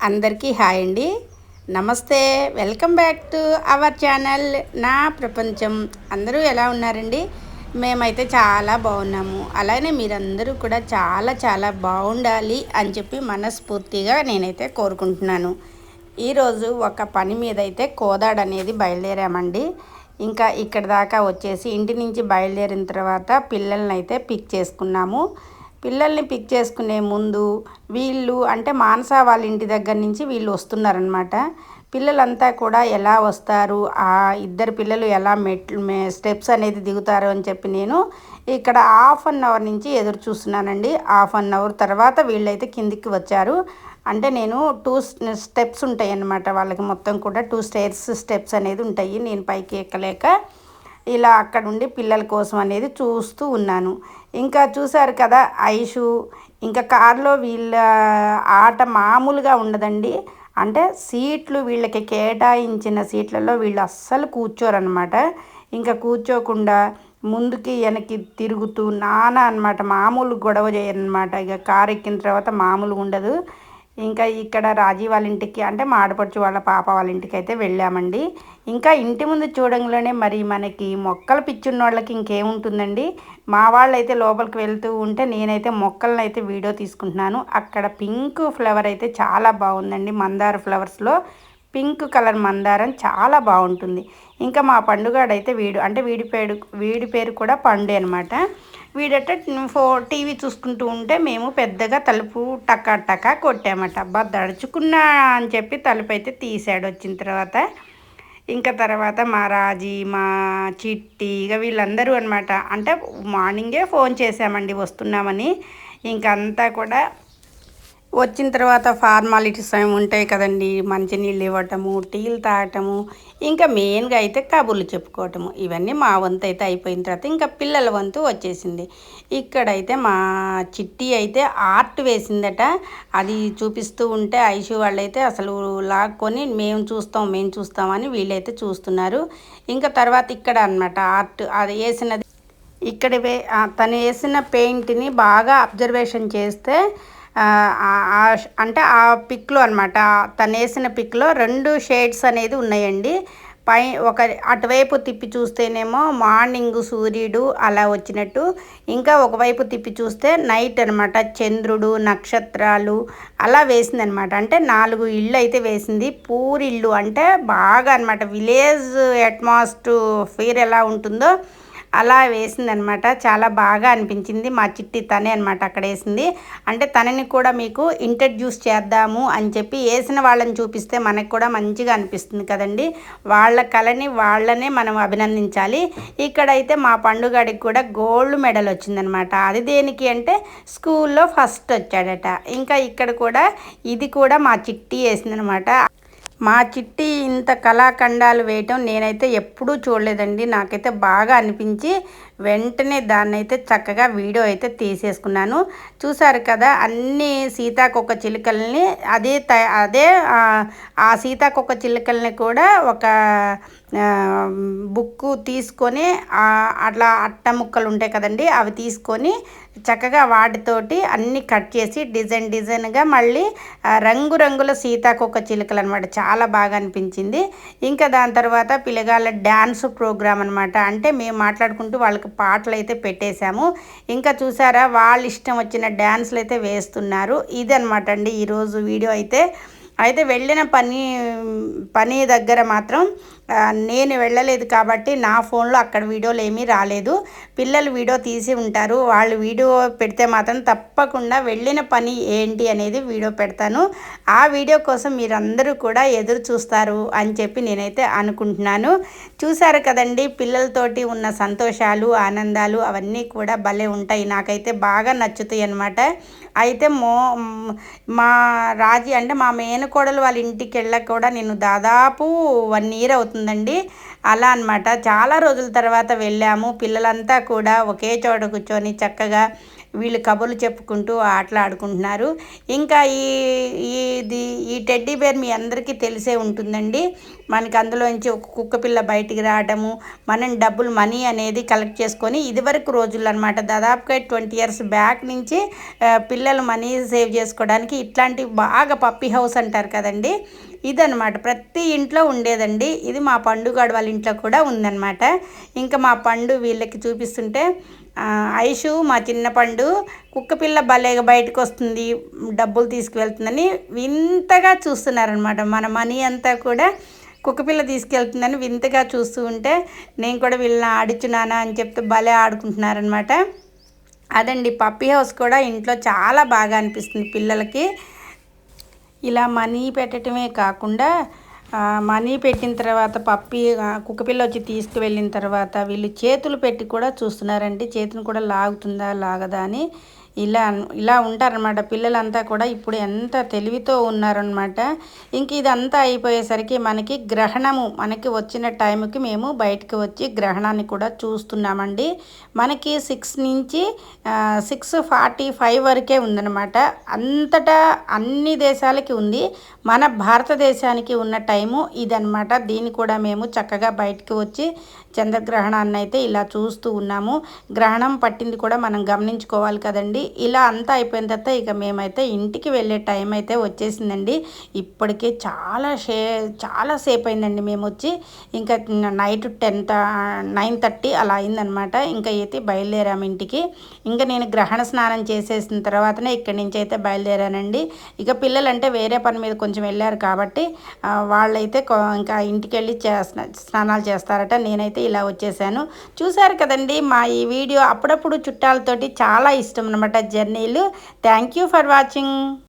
అందరికీ హాయ్ అండి. నమస్తే. Welcome back to our channel నా ప్రపంచం. అందరూ ఎలా ఉన్నారండి? మేమైతే చాలా బాగున్నాము. అలానే మీరందరూ కూడా చాలా చాలా బాగుండాలి అని చెప్పి మనస్ఫూర్తిగా నేనైతే కోరుకుంటున్నాను. ఈరోజు ఒక పని మీద అయితే కోదాడ అనేది బయలుదేరామండి. ఇంకా ఇక్కడ దాకా వచ్చేసి ఇంటి నుంచి బయలుదేరిన తర్వాత పిల్లల్ని అయితే పిక్ చేసుకున్నాము. పిల్లల్ని పిక్ చేసుకునే ముందు వీళ్ళు అంటే మానస వాళ్ళ ఇంటి దగ్గర నుంచి వీళ్ళు వస్తున్నారనమాట. పిల్లలంతా కూడా ఎలా వస్తారు, ఆ ఇద్దరు పిల్లలు ఎలా స్టెప్స్ అనేది దిగుతారు అని చెప్పి నేను ఇక్కడ ½ నుంచి ఎదురు చూస్తున్నానండి. ½ తర్వాత వీళ్ళైతే కిందికి వచ్చారు. అంటే నేను 2 స్టెప్స్ ఉంటాయి అన్నమాట. వాళ్ళకి మొత్తం కూడా 2 స్టెప్స్ అనేది ఉంటాయి. నేను పైకి ఎక్కలేక ఇలా అక్కడ ఉండి పిల్లల కోసం అనేది చూస్తూ ఉన్నాను. ఇంకా చూశారు కదా ఐషు. ఇంకా కారులో వీళ్ళ ఆట మామూలుగా ఉండదండి. అంటే సీట్లు వీళ్ళకి కేటాయించిన సీట్లలో వీళ్ళు అస్సలు కూర్చోరనమాట. ఇంకా కూర్చోకుండా ముందుకి వెనక్కి తిరుగుతూ నానా అనమాట. మామూలు గొడవ చేయరనమాట. ఇక కారు ఎక్కిన తర్వాత మామూలుగా ఉండదు. ఇంకా ఇక్కడ రాజీ వాళ్ళ ఇంటికి అంటే మాడపడుచు వాళ్ళ పాప వాళ్ళ ఇంటికి అయితే వెళ్ళామండి. ఇంకా ఇంటి ముందు చూడంలోనే మరి మనకి మొక్కలు పిచ్చున్న వాళ్ళకి ఇంకేముంటుందండి. మా వాళ్ళు అయితే లోపలికి వెళ్తూ ఉంటే నేనైతే మొక్కలను అయితే వీడియో తీసుకుంటున్నాను. అక్కడ పింక్ ఫ్లవర్ అయితే చాలా బాగుందండి. మందార ఫ్లవర్స్లో పింక్ కలర్ మందారం చాలా బాగుంటుంది. ఇంకా మా పండుగాడైతే వీడి పేరు కూడా పండు అనమాట. వీడట టీవీ చూసుకుంటూ ఉంటే మేము పెద్దగా తలుపు టకా టకా కొట్టామట. అబ్బా దడుచుకున్నా అని చెప్పి తలుపు అయితే తీసాడు. వచ్చిన తర్వాత ఇంకా తర్వాత మా రాజీ, మా చిట్టి, ఇక వీళ్ళందరూ అనమాట. అంటే మార్నింగే ఫోన్ చేశామండి వస్తున్నామని. ఇంకంతా కూడా వచ్చిన తర్వాత ఫార్మాలిటీస్ ఏమి ఉంటాయి కదండి. మంచినీళ్ళు ఇవ్వటము, టీలు తాగటము, ఇంకా మెయిన్గా అయితే కబుర్లు చెప్పుకోవటము. ఇవన్నీ మా వంతు అయితే అయిపోయిన తర్వాత ఇంకా పిల్లల వంతు వచ్చేసింది. ఇక్కడైతే మా చిట్టి అయితే ఆర్ట్ వేసిందట. అది చూపిస్తూ ఉంటే ఐషు వాళ్ళైతే అసలు లాక్కొని మేము చూస్తామని వీళ్ళైతే చూస్తున్నారు. ఇంకా తర్వాత ఇక్కడ అనమాట ఆర్ట్ అది వేసినది. ఇక్కడ తను వేసిన పెయింట్ని బాగా అబ్జర్వేషన్ చేస్తే అంటే ఆ పిక్లో అనమాట, తను వేసిన పిక్లో 2 షేడ్స్ అనేది ఉన్నాయండి. అటువైపు తిప్పి చూస్తేనేమో మార్నింగ్ సూర్యుడు అలా వచ్చినట్టు, ఇంకా ఒకవైపు తిప్పి చూస్తే నైట్ అనమాట, చంద్రుడు, నక్షత్రాలు అలా వేసిందనమాట. అంటే 4 ఇళ్ళు అయితే వేసింది. పూరిళ్ళు అంటే బాగా అనమాట విలేజ్ అట్మాస్ఫియర్ ఎలా ఉంటుందో అలా వేసిందనమాట. చాలా బాగా అనిపించింది. మా చిట్టి తనే అనమాట అక్కడ వేసింది. అంటే తనని కూడా మీకు ఇంట్రడ్యూస్ చేద్దాము అని చెప్పి వేసిన వాళ్ళని చూపిస్తే మనకు కూడా మంచిగా అనిపిస్తుంది కదండి. వాళ్ళ కళని వాళ్ళనే మనం అభినందించాలి. ఇక్కడైతే మా పండుగడికి కూడా గోల్డ్ మెడల్ వచ్చిందనమాట. అది దేనికి అంటే స్కూల్లో ఫస్ట్ వచ్చాడట. ఇంకా ఇక్కడ కూడా ఇది కూడా మా చిట్టి వేసిందనమాట. మా చిట్టి ఇంత కళాఖండాలు వేయటం నేనైతే ఎప్పుడూ చూడలేదండి. నాకైతే బాగా అనిపించి వెంటనే దాన్నైతే చక్కగా వీడియో అయితే తీసేసుకున్నాను. చూసారు కదా అన్ని సీతాకొక చిలుకల్ని అదే ఆ సీతాకొక చిలుకల్ని కూడా ఒక బుక్కు తీసుకొని అట్లా అట్ట ముక్కలు ఉంటాయి కదండి, అవి తీసుకొని చక్కగా వాటితోటి అన్నీ కట్ చేసి డిజైన్గా మళ్ళీ రంగురంగుల సీతాకొక చిలుకలు అనమాట. చాలా బాగా అనిపించింది. ఇంకా దాని తర్వాత పిల్లగాళ్ళ డ్యాన్స్ ప్రోగ్రామ్ అనమాట. అంటే మేము మాట్లాడుకుంటూ వాళ్ళకి పాటలు అయితే పెట్టేశాము. ఇంకా చూసారా వాళ్ళ ఇష్టం వచ్చిన డ్యాన్స్లు అయితే వేస్తున్నారు. ఇది అనమాట అండి ఈరోజు వీడియో అయితే వెళ్ళిన పని దగ్గర మాత్రం నేను వెళ్ళలేదు కాబట్టి నా ఫోన్లో అక్కడ వీడియోలు ఏమీ రాలేదు. పిల్లలు వీడియో తీసి ఉంటారు. వాళ్ళు వీడియో పెడితే మాత్రం తప్పకుండా వెళ్ళిన పని ఏంటి అనేది వీడియో పెడతాను. ఆ వీడియో కోసం మీరందరూ కూడా ఎదురు చూస్తారు అని చెప్పి నేనైతే అనుకుంటున్నాను. చూసారు కదండి పిల్లలతోటి ఉన్న సంతోషాలు, ఆనందాలు అవన్నీ కూడా భలే ఉంటాయి. నాకైతే బాగా నచ్చుతాయి అన్నమాట. అయితే మా రాజీ అంటే మా మేనకోడలు వాళ్ళ ఇంటికి వెళ్ళక కూడా నేను దాదాపు 1 ఇయర్ అవుతుందండి. అలా అనమాట చాలా రోజుల తర్వాత వెళ్ళాము. పిల్లలంతా కూడా ఒకే చోట కూర్చొని చక్కగా వీళ్ళు కబుర్లు చెప్పుకుంటూ ఆటలు ఆడుకుంటున్నారు. ఇంకా ఈ టెడ్డీ బేర్ మీ అందరికీ తెలిసే ఉంటుందండి. మనకి అందులోంచి ఒక కుక్క పిల్ల బయటికి రావడము, మనం డబ్బులు మనీ అనేది కలెక్ట్ చేసుకొని, ఇదివరకు రోజుల్లో అనమాట, దాదాపుగా 20 years బ్యాక్ నుంచి పిల్లలు మనీ సేవ్ చేసుకోవడానికి ఇట్లాంటివి బాగా పప్పీ హౌస్ అంటారు కదండి, ఇదనమాట ప్రతి ఇంట్లో ఉండేదండి. ఇది మా పండుగాడు వాళ్ళ ఇంట్లో కూడా ఉందన్నమాట. ఇంకా మా పండు వీళ్ళకి చూపిస్తుంటే, ఐషు మా చిన్న పండు కుక్కపిల్ల భలేగా బయటకు వస్తుంది, డబ్బులు తీసుకువెళ్తుందని వింతగా చూస్తున్నారనమాట. మన మనీ అంతా కూడా కుక్కపిల్ల తీసుకెళ్తుందని వింతగా చూస్తూ ఉంటే, నేను కూడా వీళ్ళని ఆడించున్నానా అని చెప్తే భలే ఆడుకుంటున్నారనమాట. అదండి, పప్పీ హౌస్ కూడా ఇంట్లో చాలా బాగా అనిపిస్తుంది పిల్లలకి. ఇలా మనీ పెట్టడమే కాకుండా మనీ పెట్టిన తర్వాత కుక్కపిల్ల వచ్చి తీసుకువెళ్ళిన తర్వాత వీళ్ళు చేతులు పెట్టి కూడా చూస్తున్నారండి, చేతిని కూడా లాగుతుందా లాగదా అని. ఇలా ఉంటారనమాట పిల్లలంతా కూడా. ఇప్పుడు ఎంత తెలివితో ఉన్నారనమాట. ఇంక ఇదంతా అయిపోయేసరికి మనకి వచ్చిన టైంకి మేము బయటకు వచ్చి గ్రహణాన్ని కూడా చూస్తున్నామండి. మనకి 6 నుంచి 6:45 వరకే ఉందన్నమాట. అంతటా అన్ని దేశాలకి ఉంది, మన భారతదేశానికి ఉన్న టైము ఇదనమాట. దీన్ని కూడా మేము చక్కగా బయటకు వచ్చి చంద్రగ్రహణాన్ని అయితే ఇలా చూస్తూ ఉన్నాము. గ్రహణం పట్టింది కూడా మనం గమనించుకోవాలి కదండి. ఇలా అంతా అయిపోయిన తర్వాత ఇక మేమైతే ఇంటికి వెళ్ళే టైం అయితే వచ్చేసిందండి. ఇప్పటికే చాలా సేపు అయిందండి మేము వచ్చి. ఇంకా నైట్ 9:30 అలా అయిందనమాట. ఇంకా అయితే బయలుదేరాము ఇంటికి. ఇంకా నేను గ్రహణ స్నానం చేసేసిన తర్వాతనే ఇక్కడి నుంచి అయితే బయలుదేరానండి. ఇక పిల్లలంటే వేరే పని మీద కొంచెం వెళ్ళారు కాబట్టి వాళ్ళైతే ఇంకా ఇంటికి వెళ్ళి స్నానాలు చేస్తారట. నేనైతే ఇలా వచ్చేసాను. చూసారు కదండి మా ఈ వీడియో. అప్పుడప్పుడు చుట్టాలతోటి చాలా ఇష్టం అనమాట జర్నీలు. Thank you for watching.